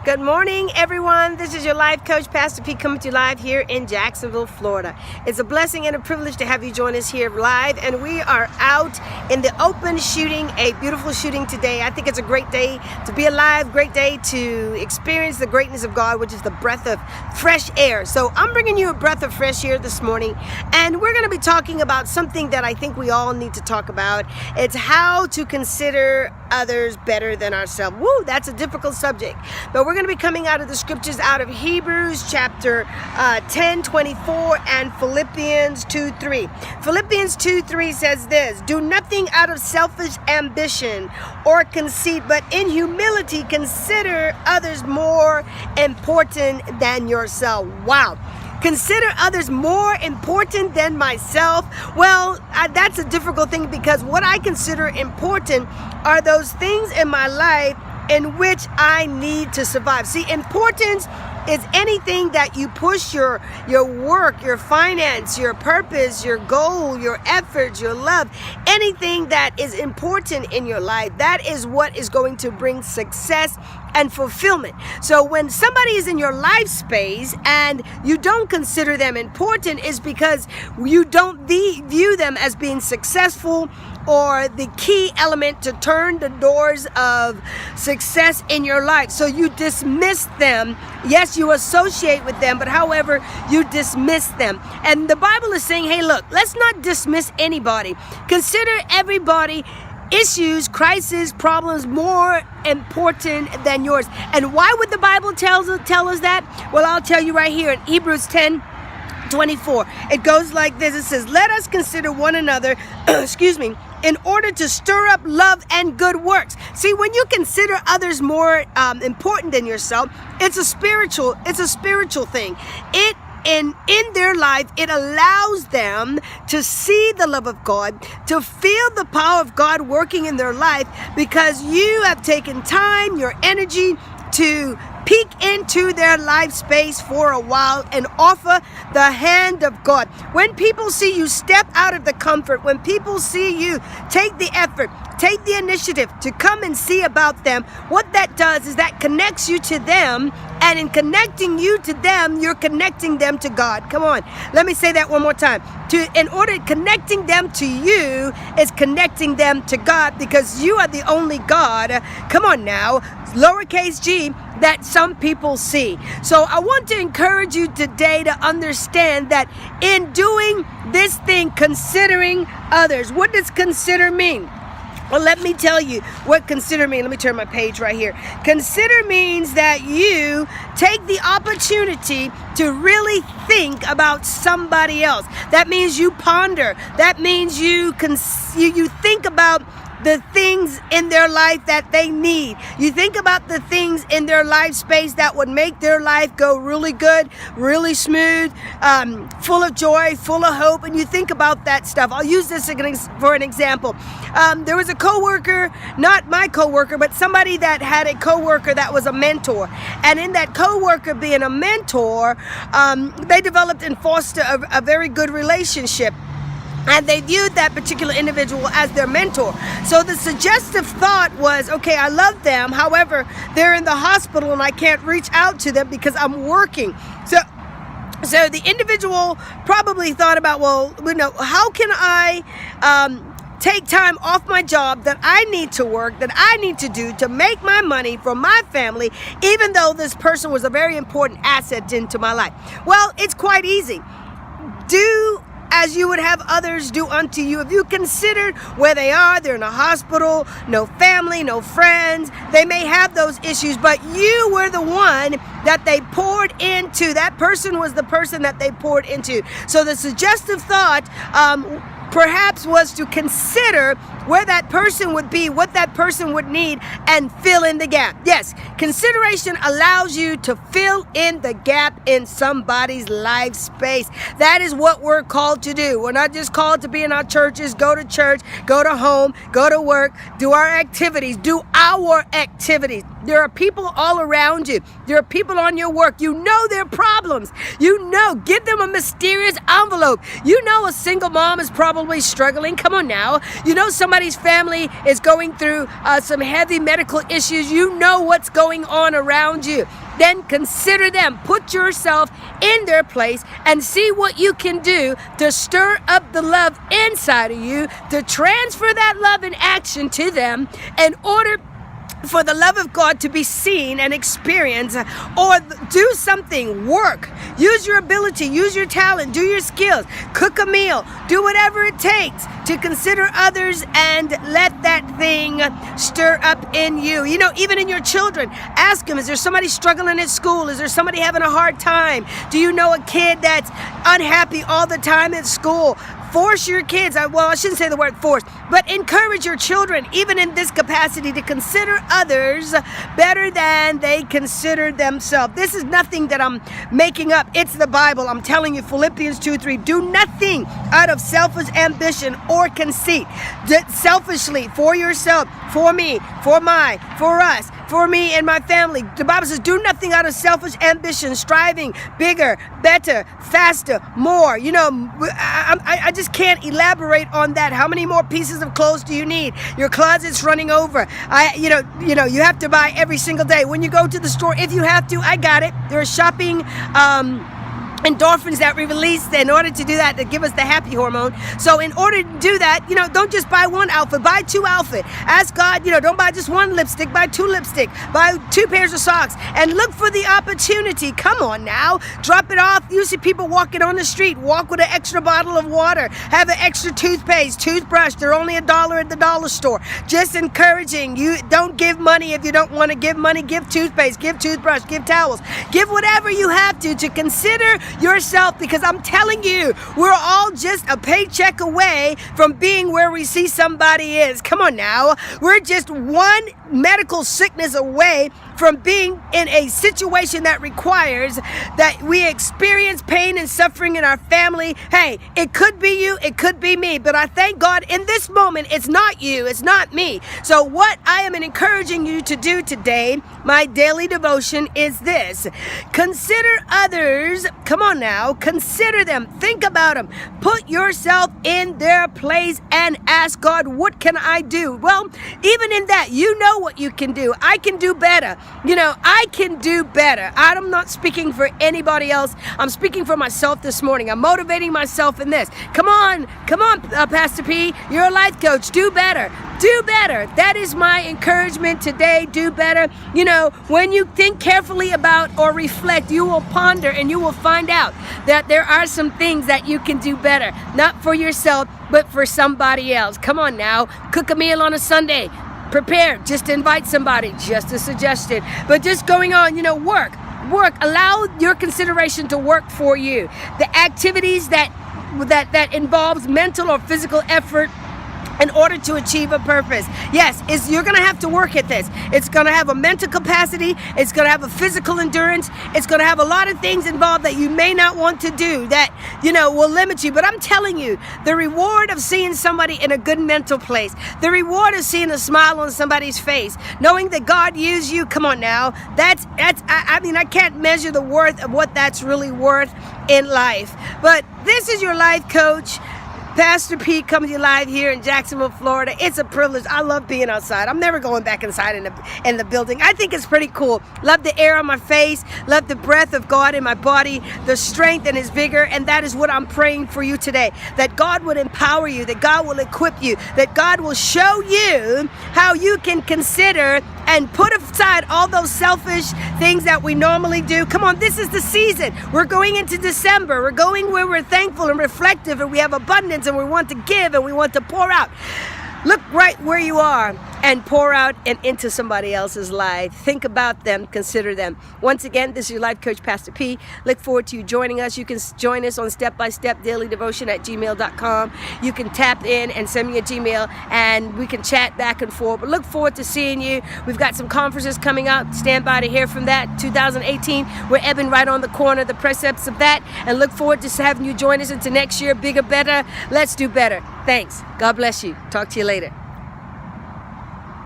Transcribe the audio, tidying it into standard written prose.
Good morning, everyone. This is your life coach, Pastor P, coming to you live here in Jacksonville, Florida. It's a blessing and a privilege to have you join us here live, and we are out in the open shooting a beautiful shooting today. I think it's a great day to be alive, great day to experience the greatness of God, which is the breath of fresh air. So I'm bringing you a breath of fresh air this morning, and we're going to be talking about something that I think we all need to talk about. It's how to consider others better than ourselves. Woo, that's a difficult subject. But we're going to be coming out of the scriptures out of Hebrews chapter 10:24 and Philippians 2:3. Philippians 2:3 says this: "Do nothing out of selfish ambition or conceit, but in humility consider others more important than yourself." Wow. Consider others more important than myself. Well, that's a difficult thing, because what I consider important are those things in my life in which I need to survive. See, importance is anything that you push your work, your finance, your purpose, your goal, your efforts, your love, anything that is important in your life. That is what is going to bring success and fulfillment. So when somebody is in your life space and you don't consider them important, is because you don't view them as being successful or the key element to turn the doors of success in your life. So you dismiss them. Yes, you associate with them, but however, you dismiss them. And the Bible is saying, hey, look, let's not dismiss anybody. Consider everybody issues, crises, problems more important than yours. And why would the Bible tell us that? Well, I'll tell you right here in Hebrews 10:24. It goes like this. It says, "Let us consider one another, in order to stir up love and good works." See, when you consider others more important than yourself, it's a spiritual thing. In their life, it allows them to see the love of God, to feel the power of God working in their life, because you have taken time, your energy, to peek into their life space for a while and offer the hand of God. When people see you step out of the comfort, when people see you take the effort, take the initiative to come and see about them, what that does is that connects you to them. And in connecting you to them, you're connecting them to God. Come on, let me say that one more time. Connecting them to you is connecting them to God, because you are the only God, come on now, lowercase g, that some people see. So I want to encourage you today to understand that in doing this thing, considering others, what does consider mean? Well, let me tell you what consider means. Let me turn my page right here. Consider means that you take the opportunity to really think about somebody else. That means you ponder. That means you think about the things in their life that they need. You think about the things in their life space that would make their life go really good, really smooth, full of joy, full of hope, and you think about that stuff. I'll use this for an example. There was a coworker, not my coworker, but somebody that had a coworker that was a mentor. And in that coworker being a mentor, they developed and fostered a very good relationship. And they viewed that particular individual as their mentor. So the suggestive thought was, okay, I love them. However, they're in the hospital and I can't reach out to them because I'm working. So the individual probably thought about, well, how can I take time off my job that I need to work, that I need to do to make my money for my family, even though this person was a very important asset into my life? Well, it's quite easy. Do as you would have others do unto you. If you considered where they are, they're in a hospital, no family, no friends. They may have those issues, but you were the one that they poured into. That person was the person that they poured into. So the suggestive thought perhaps was to consider where that person would be, what that person would need, and fill in the gap. Yes, consideration allows you to fill in the gap in somebody's life space. That is what we're called to do. We're not just called to be in our churches, go to church, go to home, go to work, do our activities, do our activities. There are people all around you. There are people on your work. You know their problems. Give them a mysterious envelope. A single mom is probably struggling. Come on now. Some somebody's family is going through some heavy medical issues, you know what's going on around you, then consider them. Put yourself in their place and see what you can do to stir up the love inside of you, to transfer that love in action to them in order for the love of God to be seen and experienced. Or do something, work, use your ability, use your talent, do your skills, cook a meal, do whatever it takes to consider others and let that thing stir up in you. You know, even in your children, ask them, is there somebody struggling at school? Is there somebody having a hard time? Do you know a kid that's unhappy all the time at school? Force your kids, well, I shouldn't say the word force, but encourage your children, even in this capacity, to consider others better than they consider themselves. This is nothing that I'm making up. It's the Bible. I'm telling you, Philippians 2:3. Do nothing out of selfish ambition or conceit. Selfishly, for yourself, for me, for us, for me and my family. The Bible says, do nothing out of selfish ambition, striving bigger, better, faster, more. You know, I just can't elaborate on that. How many more pieces of clothes do you need? Your closet's running over. You have to buy every single day. When you go to the store, if you have to, I got it. There are shopping endorphins that we release in order to do that, to give us the happy hormone. So in order to do that, don't just buy one outfit, buy two outfits. Ask God, don't buy just one lipstick, buy two lipstick, buy two pairs of socks, and look for the opportunity. Come on now, drop it off. You see people walking on the street, walk with an extra bottle of water, have an extra toothpaste, toothbrush. They're only $1 at the dollar store. Just encouraging you. Don't give money if you don't want to give money. Give toothpaste, give toothbrush, give towels, give whatever you have to consider yourself, because I'm telling you, we're all just a paycheck away from being where we see somebody is. Come on now. We're just one medical sickness away from being in a situation that requires that we experience pain and suffering in our family. Hey, it could be you, it could be me, but I thank God in this moment, it's not you, it's not me. So what I am encouraging you to do today, my daily devotion, is this. Consider others. Come on now, consider them, think about them, put yourself in their place and ask God, what can I do? Well, even in that, you know what you can do. I can do better. I can do better. I'm not speaking for anybody else. I'm speaking for myself this morning. I'm motivating myself in this. Come on, Pastor P. You're a life coach. Do better. Do better. That is my encouragement today. Do better. When you think carefully about or reflect, you will ponder and you will find out that there are some things that you can do better. Not for yourself, but for somebody else. Come on now. Cook a meal on a Sunday. Prepare, just invite somebody, just a suggestion. But just going on, work. Allow your consideration to work for you. The activities that involves mental or physical effort in order to achieve a purpose. Yes, you're going to have to work at this. It's going to have a mental capacity. It's going to have a physical endurance. It's going to have a lot of things involved that you may not want to do that, will limit you. But I'm telling you, the reward of seeing somebody in a good mental place, the reward of seeing a smile on somebody's face, knowing that God used you, come on now, I can't measure the worth of what that's really worth in life. But this is your life coach, Pastor P, coming to you live here in Jacksonville, Florida. It's a privilege. I love being outside. I'm never going back inside in the building. I think it's pretty cool. Love the air on my face. Love the breath of God in my body, the strength and His vigor. And that is what I'm praying for you today. That God would empower you, that God will equip you, that God will show you how you can consider and put aside all those selfish things that we normally do. Come on, this is the season. We're going into December. We're going where we're thankful and reflective, and we have abundance, and we want to give, and we want to pour out. Look right where you are and pour out and into somebody else's life. Think about them, consider them. Once again, this is your life coach, Pastor P. Look forward to you joining us. You can join us on step-by-step daily devotion at gmail.com. You can tap in and send me a Gmail, and we can chat back and forth. But look forward to seeing you. We've got some conferences coming up. Stand by to hear from that. 2018, we're ebbing right on the corner, the precepts of that, and look forward to having you join us into next year. Bigger, better. Let's do better. Thanks. God bless you. Talk to you later.